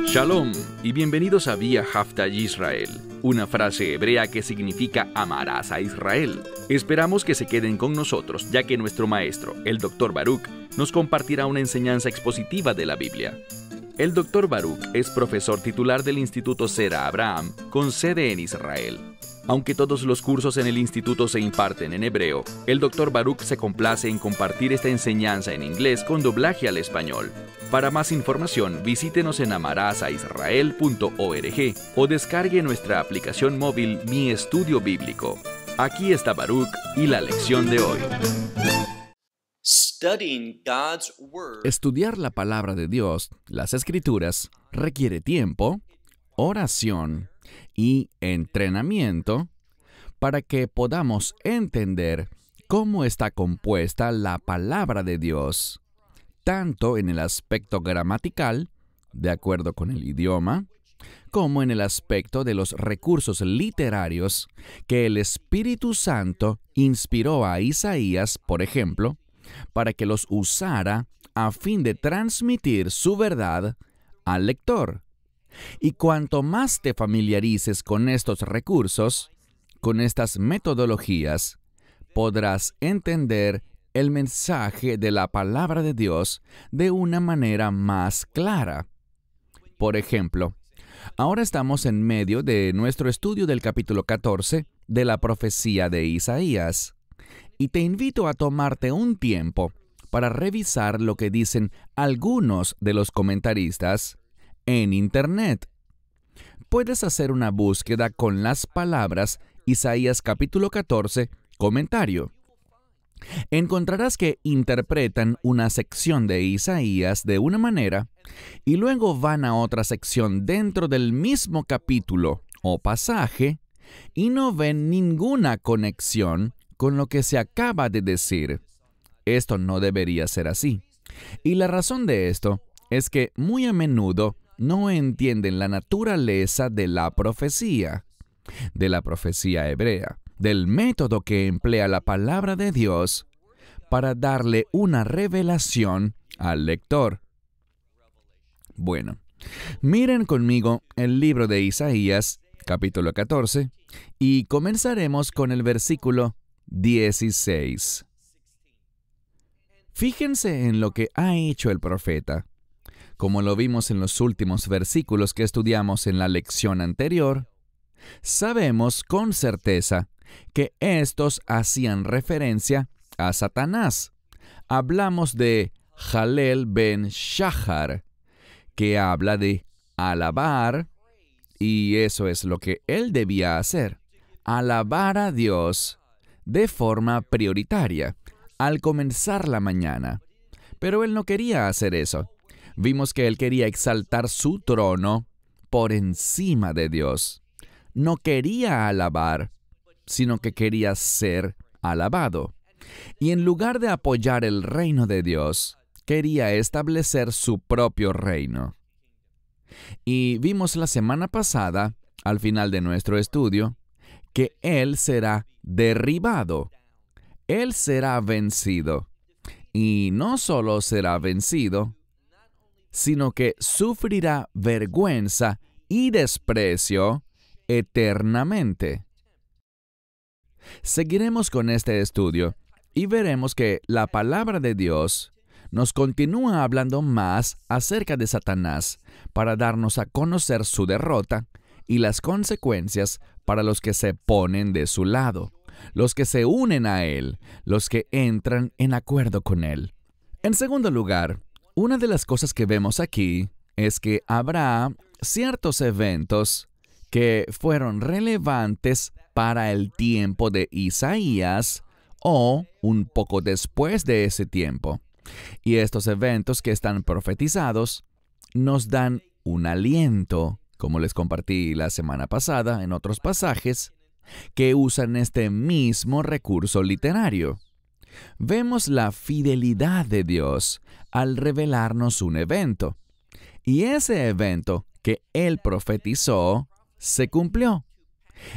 Shalom y bienvenidos a Vía Hafta Yisrael, una frase hebrea que significa amarás a Israel. Esperamos que se queden con nosotros, ya que nuestro maestro, el Dr. Baruch, nos compartirá una enseñanza expositiva de la Biblia. El Dr. Baruch es profesor titular del Instituto Sera Abraham, con sede en Israel. Aunque todos los cursos en el instituto se imparten en hebreo, el Dr. Baruch se complace en compartir esta enseñanza en inglés con doblaje al español. Para más información, visítenos en amarasaisrael.org o descargue nuestra aplicación móvil Mi Estudio Bíblico. Aquí está Baruch y la lección de hoy. Estudiar la palabra de Dios, las Escrituras, requiere tiempo, oración y entrenamiento para que podamos entender cómo está compuesta la palabra de Dios, tanto en el aspecto gramatical, de acuerdo con el idioma, como en el aspecto de los recursos literarios que el Espíritu Santo inspiró a Isaías, por ejemplo, para que los usara a fin de transmitir su verdad al lector. Y cuanto más te familiarices con estos recursos, con estas metodologías, podrás entender el mensaje de la palabra de Dios de una manera más clara. Por ejemplo, ahora estamos en medio de nuestro estudio del capítulo 14 de la profecía de Isaías, y te invito a tomarte un tiempo para revisar lo que dicen algunos de los comentaristas en Internet. Puedes hacer una búsqueda con las palabras Isaías capítulo 14, comentario. Encontrarás que interpretan una sección de Isaías de una manera y luego van a otra sección dentro del mismo capítulo o pasaje y no ven ninguna conexión con lo que se acaba de decir. Esto no debería ser así. Y la razón de esto es que muy a menudo no entienden la naturaleza de la profecía hebrea, del método que emplea la palabra de Dios para darle una revelación al lector. Bueno, miren conmigo el libro de Isaías, capítulo 14, y comenzaremos con el versículo 16. Fíjense en lo que ha hecho el profeta. Como lo vimos en los últimos versículos que estudiamos en la lección anterior, sabemos con certeza que estos hacían referencia a Satanás. Hablamos de Jalel ben Shahar, que habla de alabar, y eso es lo que él debía hacer, alabar a Dios de forma prioritaria, al comenzar la mañana. Pero él no quería hacer eso. Vimos que él quería exaltar su trono por encima de Dios. No quería alabar, sino que quería ser alabado. Y en lugar de apoyar el reino de Dios, quería establecer su propio reino. Y vimos la semana pasada, al final de nuestro estudio, que él será derribado. Él será vencido. Y no solo será vencido, sino que sufrirá vergüenza y desprecio eternamente. Seguiremos con este estudio y veremos que la palabra de Dios nos continúa hablando más acerca de Satanás para darnos a conocer su derrota y las consecuencias para los que se ponen de su lado, los que se unen a él, los que entran en acuerdo con él. En segundo lugar, una de las cosas que vemos aquí es que habrá ciertos eventos que fueron relevantes para el tiempo de Isaías o un poco después de ese tiempo. Y estos eventos que están profetizados nos dan un aliento, como les compartí la semana pasada en otros pasajes, que usan este mismo recurso literario. Vemos la fidelidad de Dios al revelarnos un evento. Y ese evento que Él profetizó se cumplió.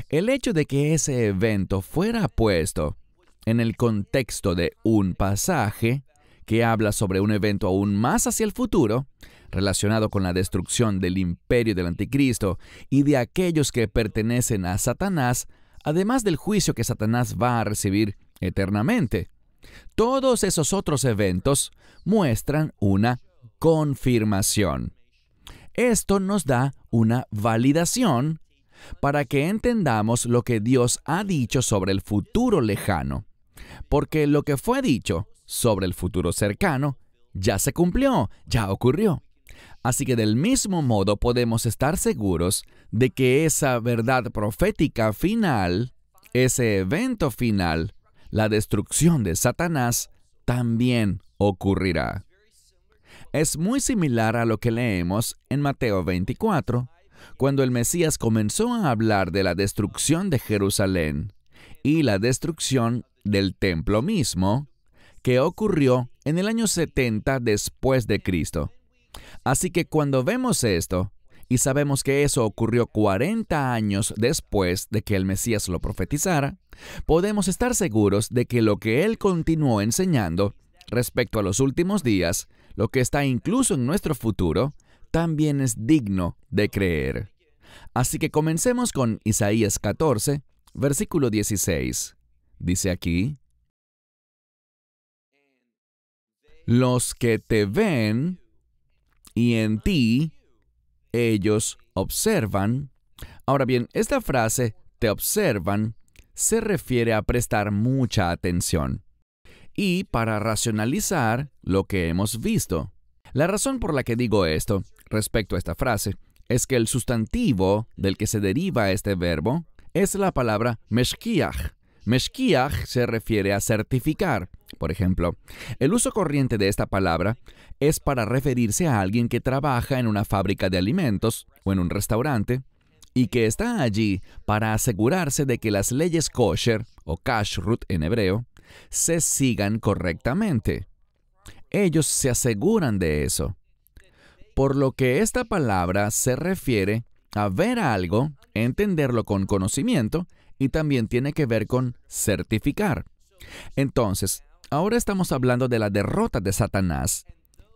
El hecho de que ese evento fuera puesto en el contexto de un pasaje que habla sobre un evento aún más hacia el futuro, relacionado con la destrucción del imperio del anticristo y de aquellos que pertenecen a Satanás, además del juicio que Satanás va a recibir eternamente. Todos esos otros eventos muestran una confirmación. Esto nos da una validación para que entendamos lo que Dios ha dicho sobre el futuro lejano, porque lo que fue dicho sobre el futuro cercano ya se cumplió, ya ocurrió. Así que del mismo modo podemos estar seguros de que esa verdad profética final, ese evento final, la destrucción de Satanás, también ocurrirá. Es muy similar a lo que leemos en Mateo 24, cuando el Mesías comenzó a hablar de la destrucción de Jerusalén y la destrucción del templo mismo, que ocurrió en el año 70 después de Cristo. Así que cuando vemos esto, y sabemos que eso ocurrió 40 años después de que el Mesías lo profetizara, podemos estar seguros de que lo que él continuó enseñando respecto a los últimos días, lo que está incluso en nuestro futuro, también es digno de creer. Así que comencemos con Isaías 14, versículo 16. Dice aquí: los que te ven y en ti ellos observan. Ahora bien, esta frase, te observan, se refiere a prestar mucha atención y para racionalizar lo que hemos visto. La razón por la que digo esto respecto a esta frase es que el sustantivo del que se deriva este verbo es la palabra meshkiach. Meshkiach se refiere a certificar. Por ejemplo, el uso corriente de esta palabra es para referirse a alguien que trabaja en una fábrica de alimentos o en un restaurante y que está allí para asegurarse de que las leyes kosher o kashrut en hebreo se sigan correctamente. Ellos se aseguran de eso. Por lo que esta palabra se refiere a ver algo, entenderlo con conocimiento y también tiene que ver con certificar. Entonces, ahora estamos hablando de la derrota de Satanás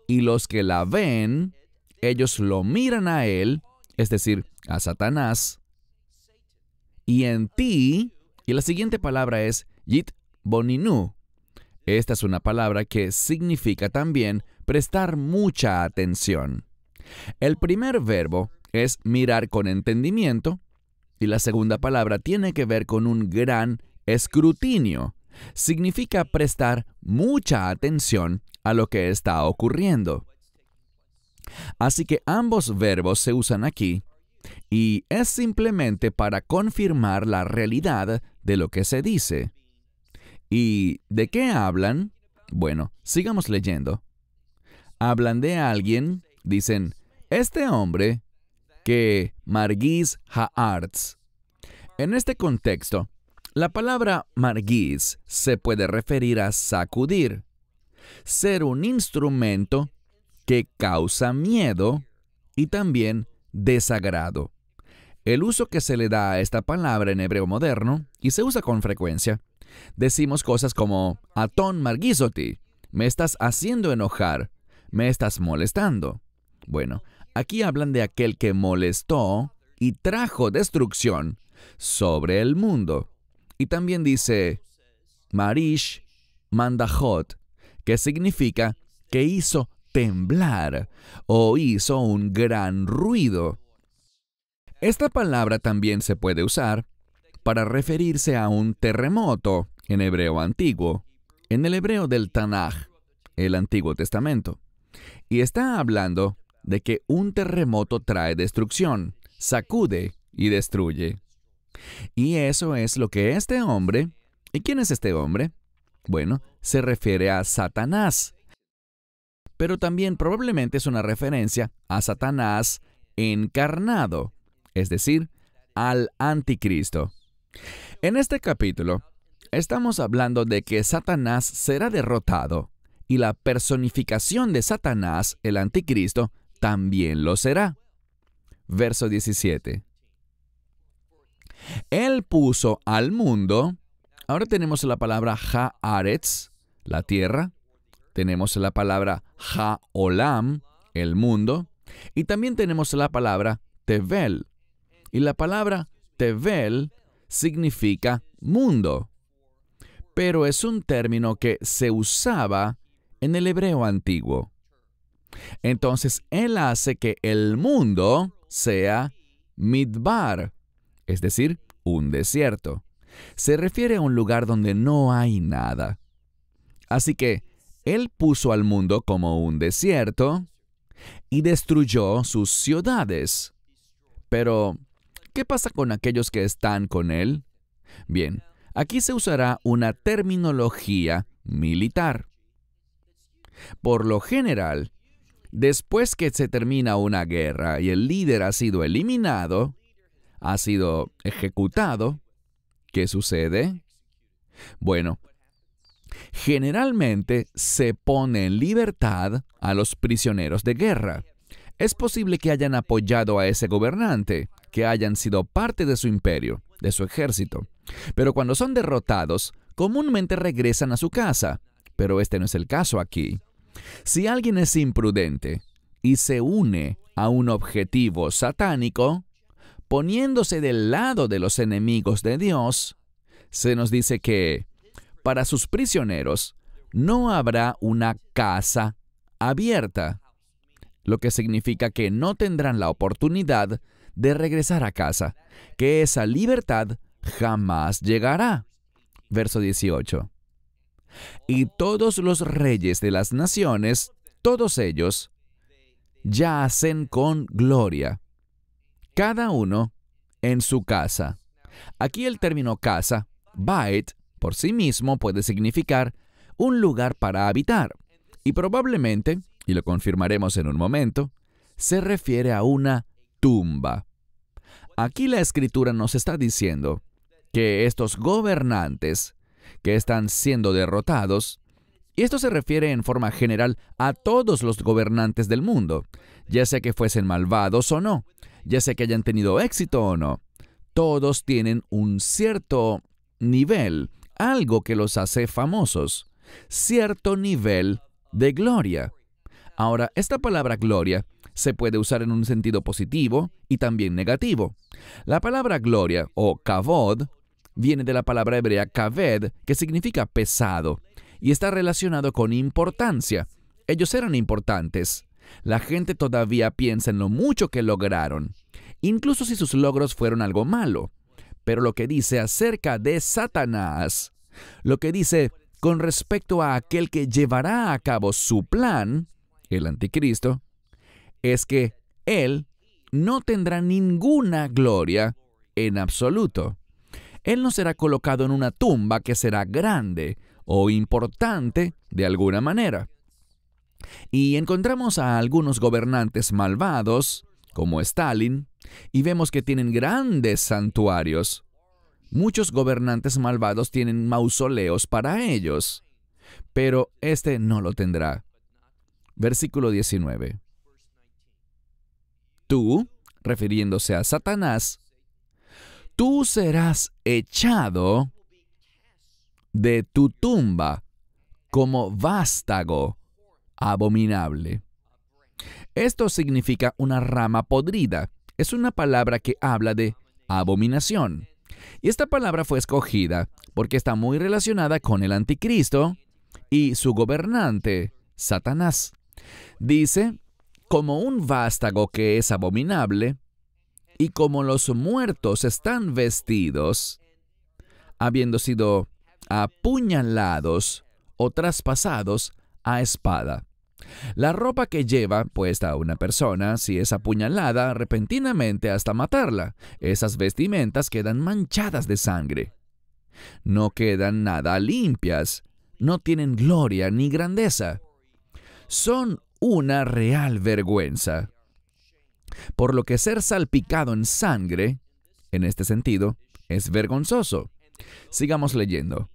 y los que la ven, ellos lo miran a él, es decir, a Satanás, y en ti, y la siguiente palabra es yit boninu. Esta es una palabra que significa también prestar mucha atención. El primer verbo es mirar con entendimiento y la segunda palabra tiene que ver con un gran escrutinio. Significa prestar mucha atención a lo que está ocurriendo. Así que ambos verbos se usan aquí y es simplemente para confirmar la realidad de lo que se dice. ¿Y de qué hablan? Bueno, sigamos leyendo. Hablan de alguien, dicen, este hombre que margis ha'artz. En este contexto, la palabra margis se puede referir a sacudir, ser un instrumento que causa miedo y también desagrado. El uso que se le da a esta palabra en hebreo moderno, y se usa con frecuencia, decimos cosas como atón margizoti, me estás haciendo enojar, me estás molestando. Bueno, aquí hablan de aquel que molestó y trajo destrucción sobre el mundo. Y también dice marish mandajot, que significa que hizo temblar o hizo un gran ruido. Esta palabra también se puede usar para referirse a un terremoto en hebreo antiguo, en el hebreo del Tanaj, el Antiguo Testamento. Y está hablando de que un terremoto trae destrucción, sacude y destruye. Y eso es lo que este hombre, ¿y quién es este hombre? Bueno, se refiere a Satanás. Pero también probablemente es una referencia a Satanás encarnado, es decir, al anticristo. En este capítulo, estamos hablando de que Satanás será derrotado y la personificación de Satanás, el anticristo, también lo será. Verso 17. Él puso al mundo, ahora tenemos la palabra haaretz, la tierra, tenemos la palabra ha-olam, el mundo, y también tenemos la palabra tevel. Y la palabra tevel significa mundo, pero es un término que se usaba en el hebreo antiguo. Entonces, él hace que el mundo sea midbar, es decir, un desierto. Se refiere a un lugar donde no hay nada. Así que él puso al mundo como un desierto y destruyó sus ciudades. Pero, ¿qué pasa con aquellos que están con él? Bien, aquí se usará una terminología militar. Por lo general, después que se termina una guerra y el líder ha sido eliminado, ha sido ejecutado, ¿qué sucede? Bueno, generalmente se pone en libertad a los prisioneros de guerra. Es posible que hayan apoyado a ese gobernante, que hayan sido parte de su imperio, de su ejército. Pero cuando son derrotados, comúnmente regresan a su casa. Pero este no es el caso aquí. Si alguien es imprudente y se une a un objetivo satánico, poniéndose del lado de los enemigos de Dios, se nos dice que para sus prisioneros no habrá una casa abierta, lo que significa que no tendrán la oportunidad de regresar a casa, que esa libertad jamás llegará. Verso 18. Y todos los reyes de las naciones, todos ellos, yacen con gloria, cada uno en su casa. Aquí el término casa, bait, por sí mismo puede significar un lugar para habitar, y probablemente, y lo confirmaremos en un momento, se refiere a una tumba. Aquí la Escritura nos está diciendo que estos gobernantes que están siendo derrotados, y esto se refiere en forma general a todos los gobernantes del mundo, ya sea que fuesen malvados o no, ya sea que hayan tenido éxito o no, todos tienen un cierto nivel, algo que los hace famosos, cierto nivel de gloria. Ahora, esta palabra gloria se puede usar en un sentido positivo y también negativo. La palabra gloria o kavod viene de la palabra hebrea kaved, que significa pesado, y está relacionado con importancia. Ellos eran importantes. La gente todavía piensa en lo mucho que lograron, incluso si sus logros fueron algo malo. Pero lo que dice acerca de Satanás, lo que dice con respecto a aquel que llevará a cabo su plan, el anticristo, es que él no tendrá ninguna gloria en absoluto. Él no será colocado en una tumba que será grande o importante de alguna manera. Y encontramos a algunos gobernantes malvados, como Stalin, y vemos que tienen grandes santuarios. Muchos gobernantes malvados tienen mausoleos para ellos, pero este no lo tendrá. Versículo 19. Tú, refiriéndose a Satanás, tú serás echado de tu tumba como vástago abominable. Esto significa una rama podrida. Es una palabra que habla de abominación. Y esta palabra fue escogida porque está muy relacionada con el anticristo y su gobernante, Satanás. Dice, como un vástago que es abominable, y como los muertos están vestidos, habiendo sido apuñalados o traspasados a espada. La ropa que lleva puesta una persona, si es apuñalada repentinamente hasta matarla, esas vestimentas quedan manchadas de sangre. No quedan nada limpias, no tienen gloria ni grandeza. Son una real vergüenza. Por lo que ser salpicado en sangre, en este sentido, es vergonzoso. Sigamos leyendo.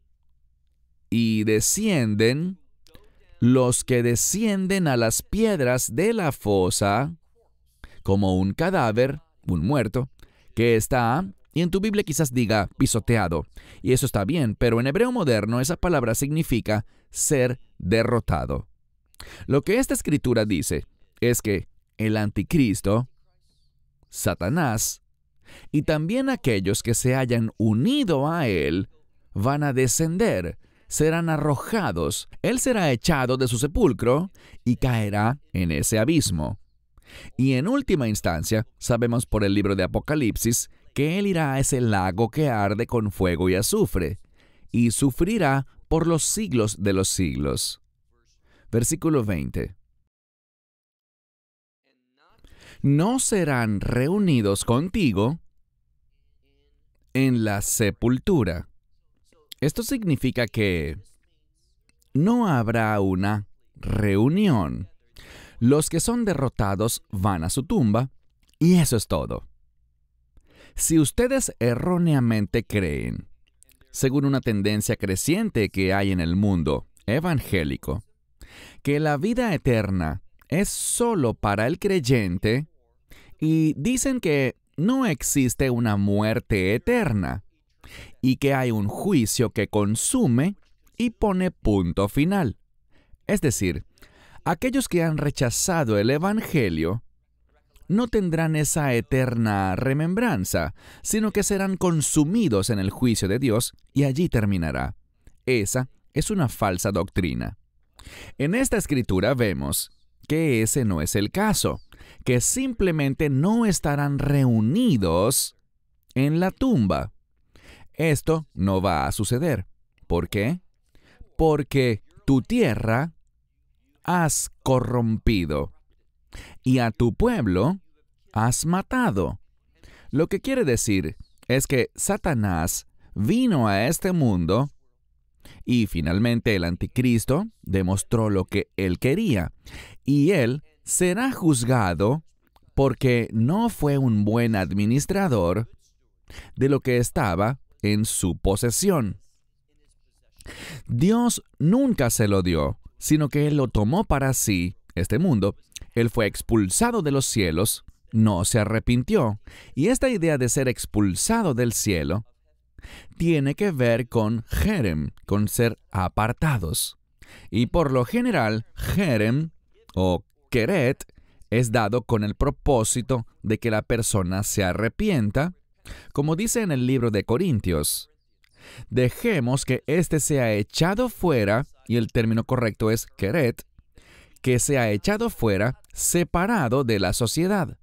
Y descienden los que descienden a las piedras de la fosa, como un cadáver, un muerto, que está Y en tu Biblia quizás diga pisoteado. Y eso está bien, pero en hebreo moderno esa palabra significa ser derrotado. Lo que esta escritura dice es que el anticristo, Satanás, y también aquellos que se hayan unido a él, van a descender, serán arrojados, él será echado de su sepulcro y caerá en ese abismo. Y en última instancia, sabemos por el libro de Apocalipsis que él irá a ese lago que arde con fuego y azufre, y sufrirá por los siglos de los siglos. Versículo 20. No serán reunidos contigo en la sepultura. Esto significa que no habrá una reunión. Los que son derrotados van a su tumba y eso es todo. Si ustedes erróneamente creen, según una tendencia creciente que hay en el mundo evangélico, que la vida eterna es solo para el creyente y dicen que no existe una muerte eterna y que hay un juicio que consume y pone punto final. Es decir, aquellos que han rechazado el Evangelio no tendrán esa eterna remembranza, sino que serán consumidos en el juicio de Dios y allí terminará. Esa es una falsa doctrina. En esta escritura vemos que ese no es el caso, que simplemente no estarán reunidos en la tumba. Esto no va a suceder. ¿Por qué? Porque tu tierra has corrompido y a tu pueblo has matado. Lo que quiere decir es que Satanás vino a este mundo y finalmente el anticristo demostró lo que él quería y él será juzgado porque no fue un buen administrador de lo que estaba en su posesión. Dios nunca se lo dio, sino que Él lo tomó para sí, este mundo. Él fue expulsado de los cielos, no se arrepintió. Y esta idea de ser expulsado del cielo tiene que ver con Jerem, con ser apartados. Y por lo general, Jerem o Keret es dado con el propósito de que la persona se arrepienta, como dice en el libro de Corintios. Dejemos que éste sea echado fuera, y el término correcto es Keret, que sea echado fuera, separado de la sociedad,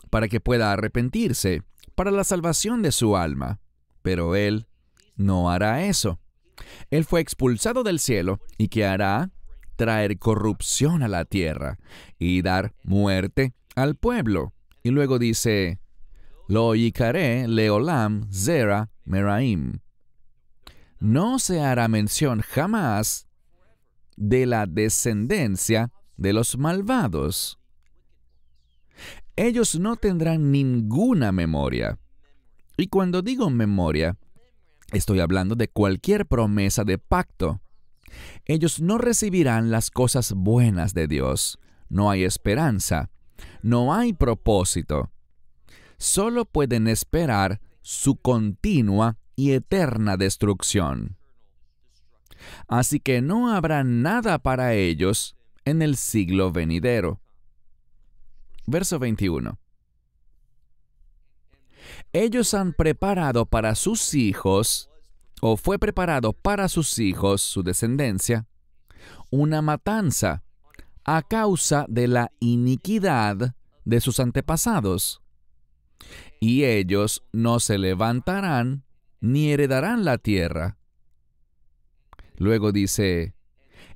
para que pueda arrepentirse, para la salvación de su alma. Pero él no hará eso. Él fue expulsado del cielo, ¿y qué hará? Traer corrupción a la tierra y dar muerte al pueblo. Y luego dice, Lo yikaré leolam zera meraim. No se hará mención jamás de la descendencia de los malvados. Ellos no tendrán ninguna memoria. Y cuando digo memoria, estoy hablando de cualquier promesa de pacto. Ellos no recibirán las cosas buenas de Dios. No hay esperanza. No hay propósito. Solo pueden esperar su continua y eterna destrucción. Así que no habrá nada para ellos en el siglo venidero. Verso 21. Ellos han preparado para sus hijos, o fue preparado para sus hijos, su descendencia, una matanza a causa de la iniquidad de sus antepasados. Y ellos no se levantarán ni heredarán la tierra. Luego dice,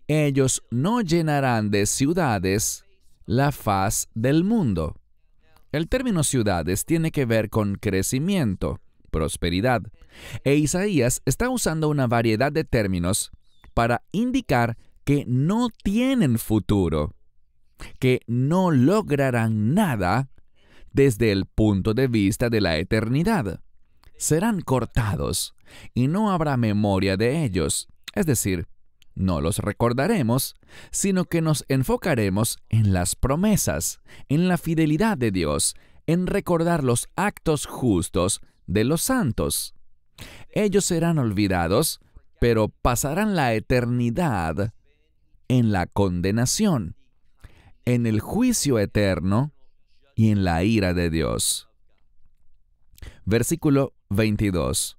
ellos no llenarán de ciudades la faz del mundo. El término ciudades tiene que ver con crecimiento, prosperidad, e Isaías está usando una variedad de términos para indicar que no tienen futuro, que no lograrán nada desde el punto de vista de la eternidad. Serán cortados y no habrá memoria de ellos, es decir, no los recordaremos, sino que nos enfocaremos en las promesas, en la fidelidad de Dios, en recordar los actos justos de los santos. Ellos serán olvidados, pero pasarán la eternidad en la condenación, en el juicio eterno y en la ira de Dios. Versículo 22.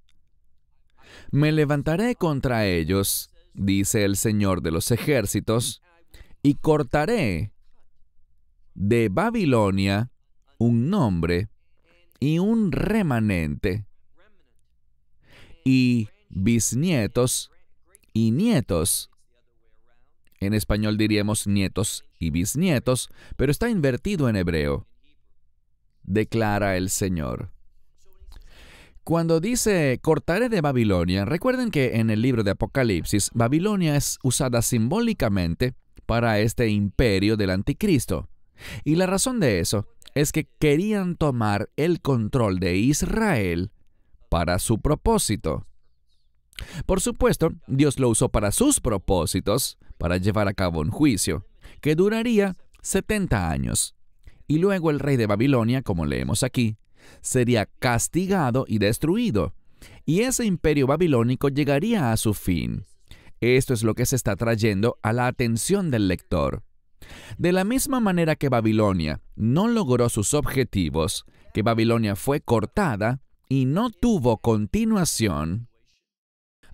Me levantaré contra ellos, dice el Señor de los ejércitos, y cortaré de Babilonia un nombre y un remanente, y bisnietos y nietos. En español diríamos nietos y bisnietos, pero está invertido en hebreo. Declara el Señor. Cuando dice cortaré de Babilonia, recuerden que en el libro de Apocalipsis, Babilonia es usada simbólicamente para este imperio del anticristo. Y la razón de eso es que querían tomar el control de Israel para su propósito. Por supuesto, Dios lo usó para sus propósitos, para llevar a cabo un juicio, que duraría 70 años. Y luego el rey de Babilonia, como leemos aquí, sería castigado y destruido, y ese imperio babilónico llegaría a su fin. Esto es lo que se está trayendo a la atención del lector. De la misma manera que Babilonia no logró sus objetivos, que Babilonia fue cortada y no tuvo continuación,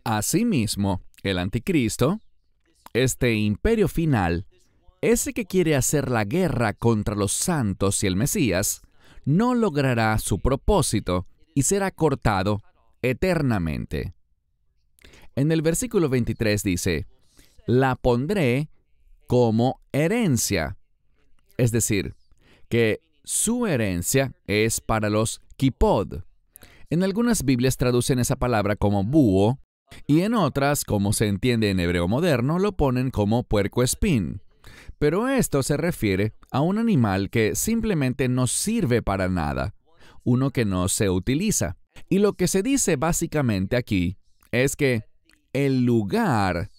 asimismo, el anticristo, este imperio final, ese que quiere hacer la guerra contra los santos y el Mesías, no logrará su propósito y será cortado eternamente. En el versículo 23 dice, la pondré como herencia, es decir, que su herencia es para los quipod. En algunas Biblias traducen esa palabra como búho, y en otras, como se entiende en hebreo moderno, lo ponen como puercoespín. Pero esto se refiere a un animal que simplemente no sirve para nada, uno que no se utiliza. Y lo que se dice básicamente aquí es que el lugar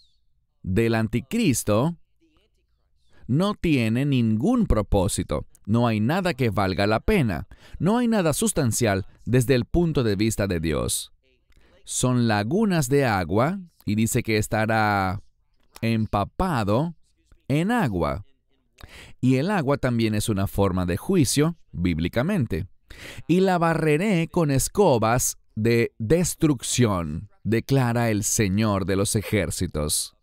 del anticristo no tiene ningún propósito, no hay nada que valga la pena, no hay nada sustancial desde el punto de vista de Dios. Son lagunas de agua, y dice que estará empapado en agua. Y el agua también es una forma de juicio, bíblicamente. Y la barreré con escobas de destrucción, declara el Señor de los ejércitos.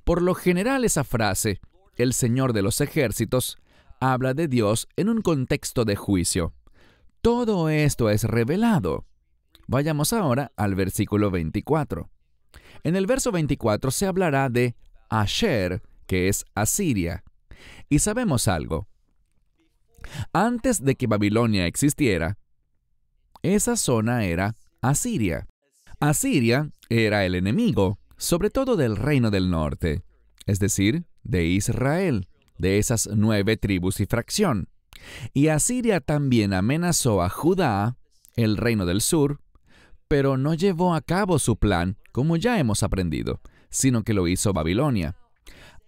Por lo general esa frase, el Señor de los ejércitos, habla de Dios en un contexto de juicio. Todo esto es revelado. Vayamos ahora al versículo 24. En el verso 24 se hablará de Asher, que es Asiria. Y sabemos algo. Antes de que Babilonia existiera, esa zona era Asiria. Asiria era el enemigo, sobre todo del reino del norte, es decir, de Israel, de esas 9 tribus y fracción. Y Asiria también amenazó a Judá, el reino del sur, pero no llevó a cabo su plan, como ya hemos aprendido, sino que lo hizo Babilonia.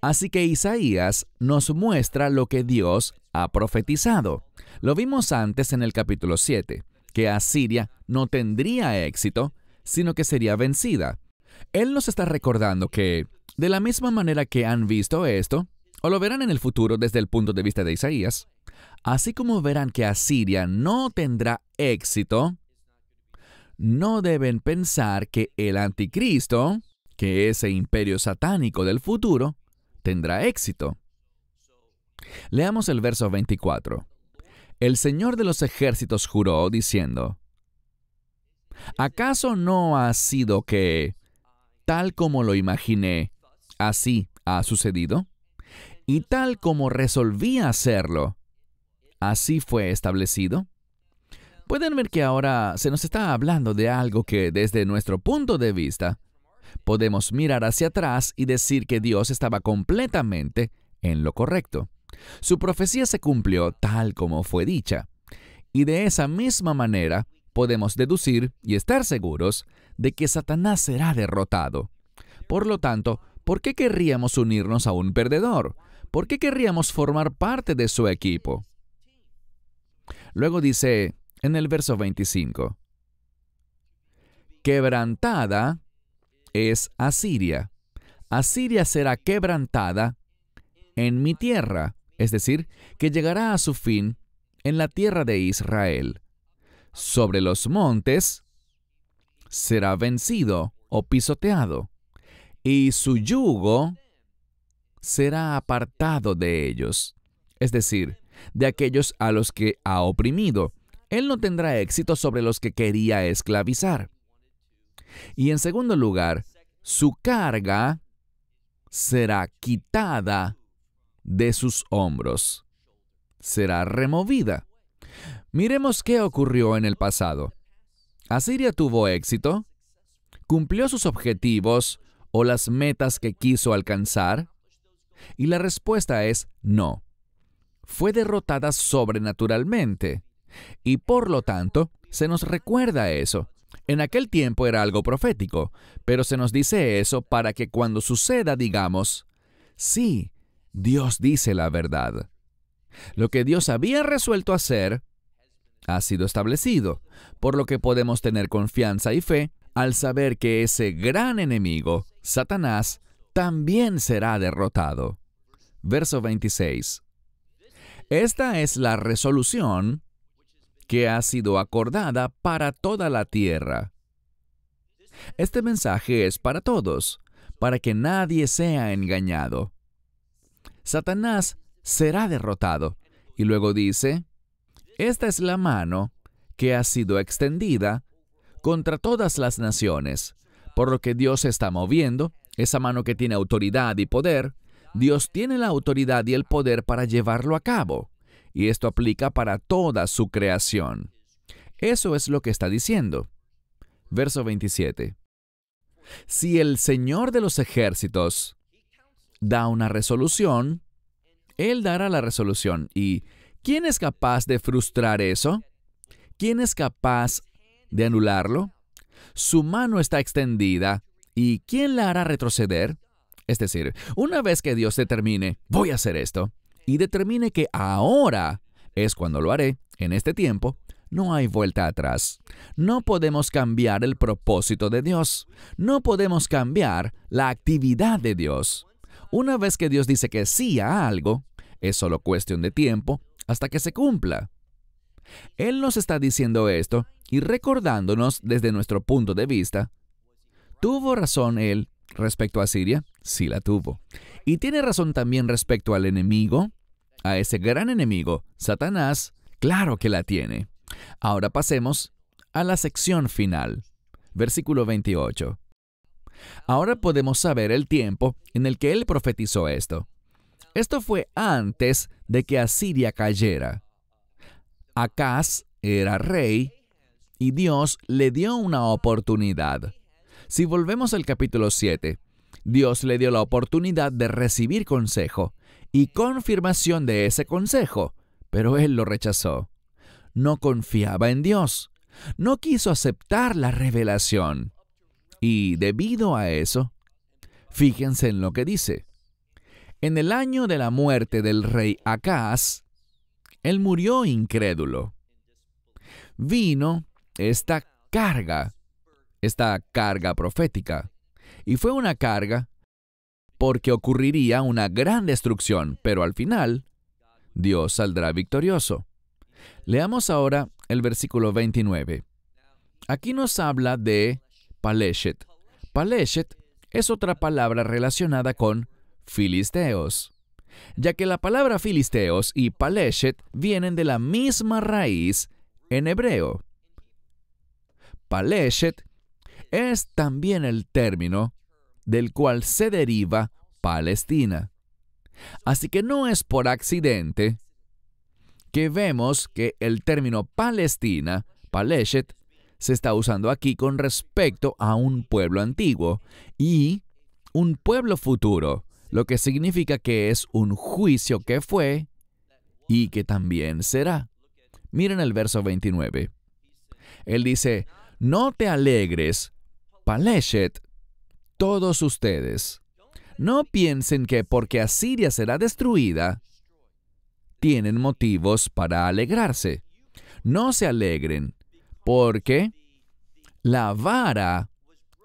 Así que Isaías nos muestra lo que Dios ha profetizado. Lo vimos antes en el capítulo 7, que Asiria no tendría éxito, sino que sería vencida. Él nos está recordando que, de la misma manera que han visto esto, o lo verán en el futuro desde el punto de vista de Isaías, así como verán que Asiria no tendrá éxito, no deben pensar que el anticristo, que ese imperio satánico del futuro, tendrá éxito. Leamos el verso 24. El Señor de los ejércitos juró diciendo, ¿acaso no ha sido que, tal como lo imaginé, así ha sucedido? Y tal como resolví hacerlo, así fue establecido. Pueden ver que ahora se nos está hablando de algo que, desde nuestro punto de vista, podemos mirar hacia atrás y decir que Dios estaba completamente en lo correcto. Su profecía se cumplió tal como fue dicha. Y de esa misma manera podemos deducir y estar seguros de que Satanás será derrotado. Por lo tanto, ¿por qué querríamos unirnos a un perdedor? ¿Por qué querríamos formar parte de su equipo? Luego dice en el verso 25, quebrantada es Asiria. Asiria será quebrantada en mi tierra, es decir, que llegará a su fin en la tierra de Israel. Sobre los montes será vencido o pisoteado, y su yugo será apartado de ellos, es decir, de aquellos a los que ha oprimido. Él no tendrá éxito sobre los que quería esclavizar. Y en segundo lugar, su carga será quitada de sus hombros. Será removida. Miremos qué ocurrió en el pasado. Asiria tuvo éxito, cumplió sus objetivos o las metas que quiso alcanzar, y la respuesta es no. Fue derrotada sobrenaturalmente, y por lo tanto, se nos recuerda eso. En aquel tiempo era algo profético, pero se nos dice eso para que cuando suceda digamos, sí, Dios dice la verdad. Lo que Dios había resuelto hacer ha sido establecido, por lo que podemos tener confianza y fe al saber que ese gran enemigo, Satanás, también será derrotado. Verso 26. Esta es la resolución que ha sido acordada para toda la tierra. Este mensaje es para todos, para que nadie sea engañado. Satanás será derrotado. Y luego dice, esta es la mano que ha sido extendida contra todas las naciones, por lo que Dios está moviendo, esa mano que tiene autoridad y poder. Dios tiene la autoridad y el poder para llevarlo a cabo, y esto aplica para toda su creación. Eso es lo que está diciendo. Verso 27. Si el Señor de los ejércitos da una resolución, Él dará la resolución. ¿Y quién es capaz de frustrar eso? ¿Quién es capaz de anularlo? Su mano está extendida, ¿y quién la hará retroceder? Es decir, una vez que Dios determine, voy a hacer esto, y determine que ahora es cuando lo haré, en este tiempo, no hay vuelta atrás. No podemos cambiar el propósito de Dios. No podemos cambiar la actividad de Dios. Una vez que Dios dice que sí a algo, es solo cuestión de tiempo hasta que se cumpla. Él nos está diciendo esto y recordándonos desde nuestro punto de vista. ¿Tuvo razón Él respecto a Siria? Sí la tuvo. ¿Y tiene razón también respecto al enemigo? A ese gran enemigo, Satanás, claro que la tiene. Ahora pasemos a la sección final. Versículo 28. Ahora podemos saber el tiempo en el que Él profetizó esto. Esto fue antes de que Asiria cayera. Acaz era rey y Dios le dio una oportunidad. Si volvemos al capítulo 7, Dios le dio la oportunidad de recibir consejo y confirmación de ese consejo, pero él lo rechazó. No confiaba en Dios. No quiso aceptar la revelación. Y debido a eso, fíjense en lo que dice. En el año de la muerte del rey Acaz, él murió incrédulo. Vino esta carga profética. Y fue una carga porque ocurriría una gran destrucción, pero al final, Dios saldrá victorioso. Leamos ahora el versículo 29. Aquí nos habla de Paleshet. Paleshet es otra palabra relacionada con filisteos, ya que la palabra filisteos y Paleshet vienen de la misma raíz en hebreo. Paleshet es también el término del cual se deriva Palestina. Así que no es por accidente que vemos que el término Palestina, Paleshet, se está usando aquí con respecto a un pueblo antiguo y un pueblo futuro, lo que significa que es un juicio que fue y que también será. Miren el verso 29. Él dice, no te alegres, Paleshet, todos ustedes. No piensen que porque Asiria será destruida, tienen motivos para alegrarse. No se alegren, porque La vara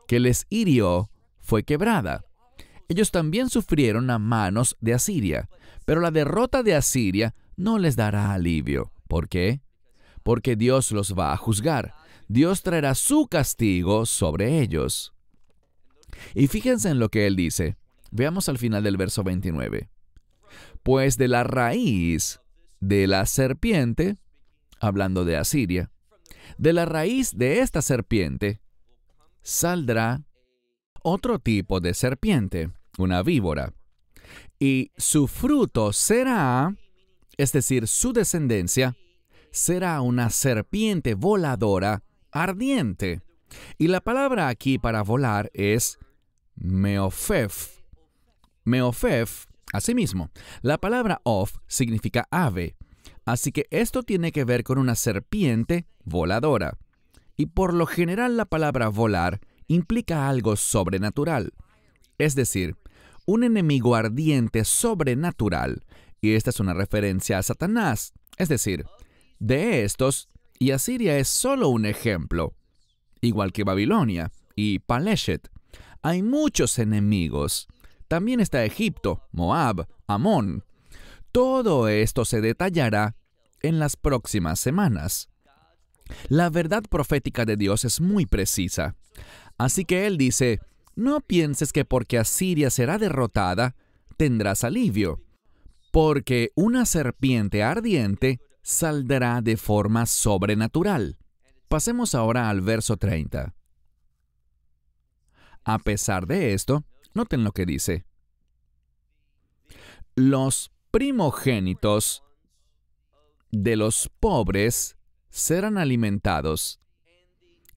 que les hirió fue quebrada. Ellos también sufrieron a manos de Asiria, pero la derrota de Asiria no les dará alivio. ¿Por qué? Porque Dios los va a juzgar. Dios traerá su castigo sobre ellos. Y fíjense en lo que él dice. Veamos al final del verso 29. Pues de la raíz de la serpiente, hablando de Asiria, de la raíz de esta serpiente saldrá otro tipo de serpiente, una víbora. Y su fruto será, es decir, su descendencia, será una serpiente voladora ardiente. Y la palabra aquí para volar es meofef. Meofef, asimismo. La palabra of significa ave. Así que esto tiene que ver con una serpiente voladora. Y por lo general la palabra volar implica algo sobrenatural. Es decir, un enemigo ardiente sobrenatural. Y esta es una referencia a Satanás. Es decir, de estos, y Asiria es solo un ejemplo. Igual que Babilonia y Paleshet. Hay muchos enemigos. También está Egipto, Moab, Amón. Todo esto se detallará en las próximas semanas. La verdad profética de Dios es muy precisa. Así que Él dice, no pienses que porque Asiria será derrotada, tendrás alivio, porque una serpiente ardiente saldrá de forma sobrenatural. Pasemos ahora al verso 30. A pesar de esto, noten lo que dice. Los primogénitos de los pobres serán alimentados,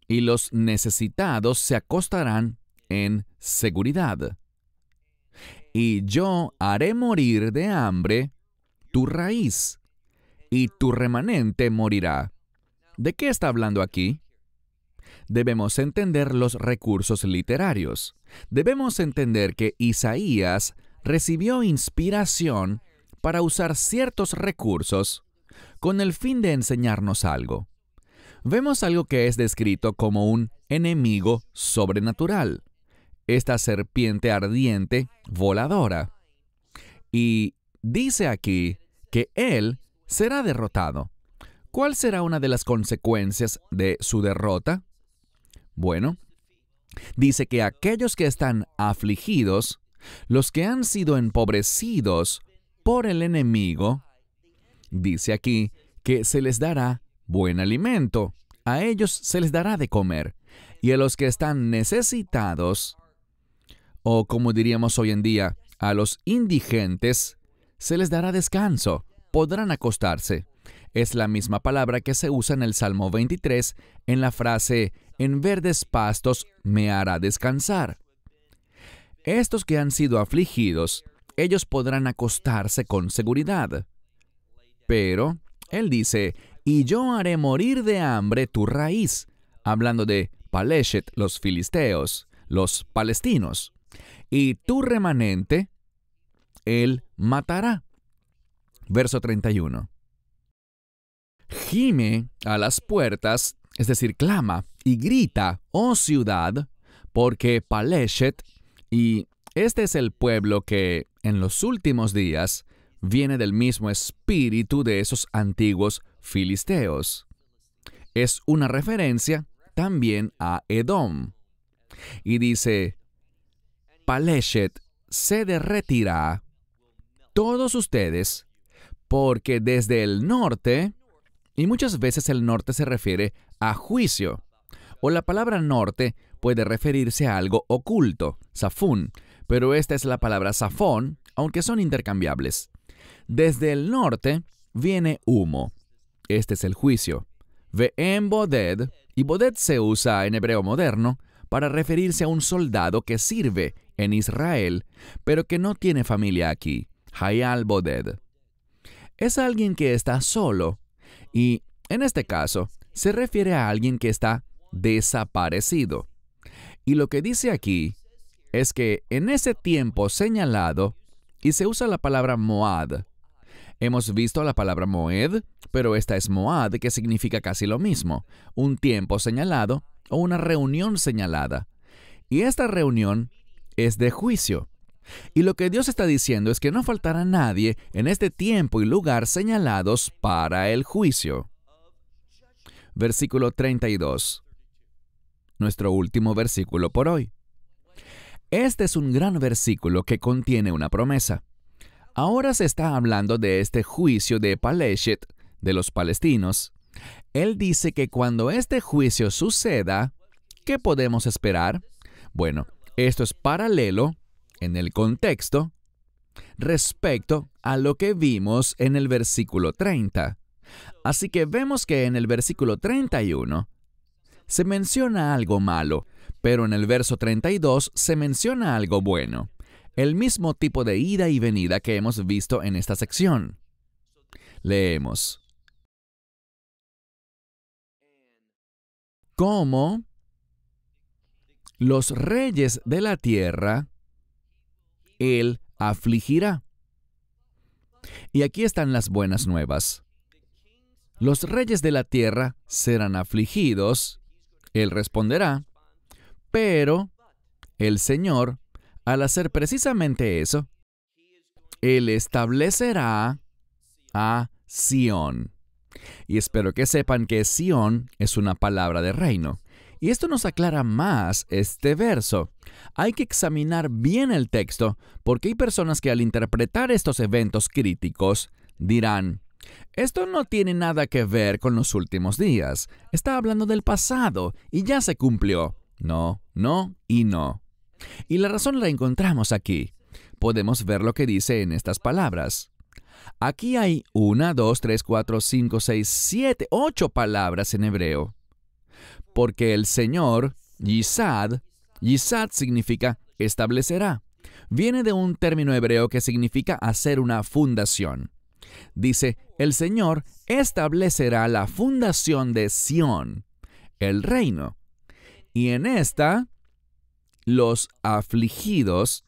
y los necesitados se acostarán en seguridad. Y yo haré morir de hambre tu raíz, y tu remanente morirá. ¿De qué está hablando aquí? Debemos entender los recursos literarios. Debemos entender que Isaías recibió inspiración para usar ciertos recursos con el fin de enseñarnos algo. Vemos algo que es descrito como un enemigo sobrenatural, esta serpiente ardiente voladora. Y dice aquí que él será derrotado. ¿Cuál será una de las consecuencias de su derrota? Bueno, dice que aquellos que están afligidos, los que han sido empobrecidos por el enemigo, dice aquí que se les dará buen alimento, a ellos se les dará de comer, y a los que están necesitados, o como diríamos hoy en día, a los indigentes, se les dará descanso, podrán acostarse. Es la misma palabra que se usa en el Salmo 23 en la frase, en verdes pastos me hará descansar. Estos que han sido afligidos, ellos podrán acostarse con seguridad. Pero, él dice, y yo haré morir de hambre tu raíz, hablando de Paleshet, los filisteos, los palestinos, y tu remanente, él matará. Verso 31. Gime a las puertas, es decir, clama y grita, oh ciudad, porque Paleshet, y este es el pueblo que en los últimos días viene del mismo espíritu de esos antiguos filisteos. Es una referencia también a Edom. Y dice, Paleshet se derretirá, todos ustedes, porque desde el norte, y muchas veces el norte se refiere a juicio, o la palabra norte puede referirse a algo oculto, Safún, pero esta es la palabra Safón, aunque son intercambiables. Desde el norte viene humo. Este es el juicio. Ve'em boded, y boded se usa en hebreo moderno para referirse a un soldado que sirve en Israel, pero que no tiene familia aquí. Hayal boded. Es alguien que está solo, y en este caso se refiere a alguien que está desaparecido. Y lo que dice aquí es que en ese tiempo señalado, y se usa la palabra Moad. Hemos visto la palabra Moed, pero esta es Moad, que significa casi lo mismo, un tiempo señalado o una reunión señalada. Y esta reunión es de juicio. Y lo que Dios está diciendo es que no faltará nadie en este tiempo y lugar señalados para el juicio. Versículo 32. Nuestro último versículo por hoy. Este es un gran versículo que contiene una promesa. Ahora se está hablando de este juicio de Palésheth, de los palestinos. Él dice que cuando este juicio suceda, ¿qué podemos esperar? Bueno, esto es paralelo en el contexto respecto a lo que vimos en el versículo 30. Así que vemos que en el versículo 31 se menciona algo malo, pero en el verso 32 se menciona algo bueno. El mismo tipo de ida y venida que hemos visto en esta sección. Leemos. Como los reyes de la tierra, Él afligirá. Y aquí están las buenas nuevas. Los reyes de la tierra serán afligidos, Él responderá, pero el Señor, al hacer precisamente eso, Él establecerá a Sión. Y espero que sepan que Sión es una palabra de reino. Y esto nos aclara más este verso. Hay que examinar bien el texto, porque hay personas que al interpretar estos eventos críticos dirán, esto no tiene nada que ver con los últimos días. Está hablando del pasado y ya se cumplió. No, no y no. Y la razón la encontramos aquí. Podemos ver lo que dice en estas palabras. Aquí hay 1, 2, 3, 4, 5, 6, 7, 8 palabras en hebreo. Porque el Señor, Yisad significa establecerá. Viene de un término hebreo que significa hacer una fundación. Dice, el Señor establecerá la fundación de Sión, el reino. Y en esta, los afligidos,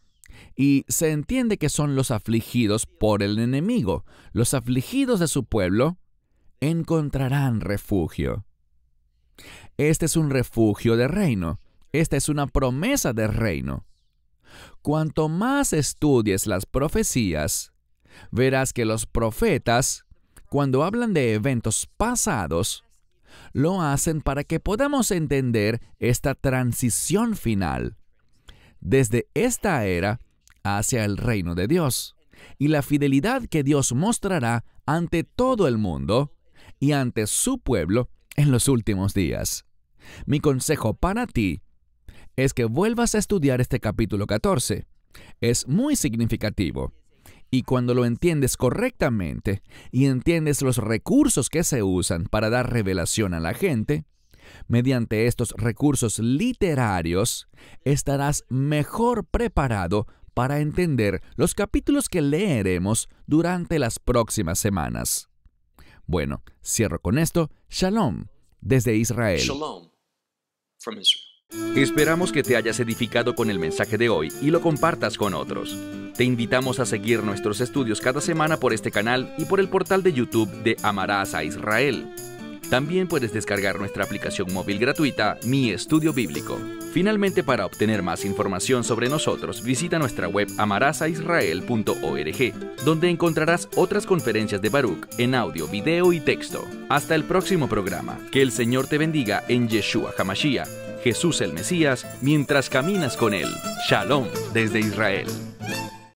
y se entiende que son los afligidos por el enemigo, los afligidos de su pueblo, encontrarán refugio. Este es un refugio de reino. Esta es una promesa de reino. Cuanto más estudies las profecías, verás que los profetas, cuando hablan de eventos pasados, lo hacen para que podamos entender esta transición final, desde esta era hacia el reino de Dios, y la fidelidad que Dios mostrará ante todo el mundo y ante su pueblo en los últimos días. Mi consejo para ti es que vuelvas a estudiar este capítulo 14. Es muy significativo. Y cuando lo entiendes correctamente y entiendes los recursos que se usan para dar revelación a la gente, mediante estos recursos literarios, estarás mejor preparado para entender los capítulos que leeremos durante las próximas semanas. Bueno, cierro con esto. Shalom, desde Israel. Shalom from Israel. Esperamos que te hayas edificado con el mensaje de hoy y lo compartas con otros. Te invitamos a seguir nuestros estudios cada semana por este canal y por el portal de YouTube de Amarás a Israel. También puedes descargar nuestra aplicación móvil gratuita, Mi Estudio Bíblico. Finalmente, para obtener más información sobre nosotros, visita nuestra web amarasaisrael.org, donde encontrarás otras conferencias de Baruch en audio, video y texto. Hasta el próximo programa. Que el Señor te bendiga en Yeshua HaMashiach, Jesús el Mesías, mientras caminas con Él. Shalom desde Israel.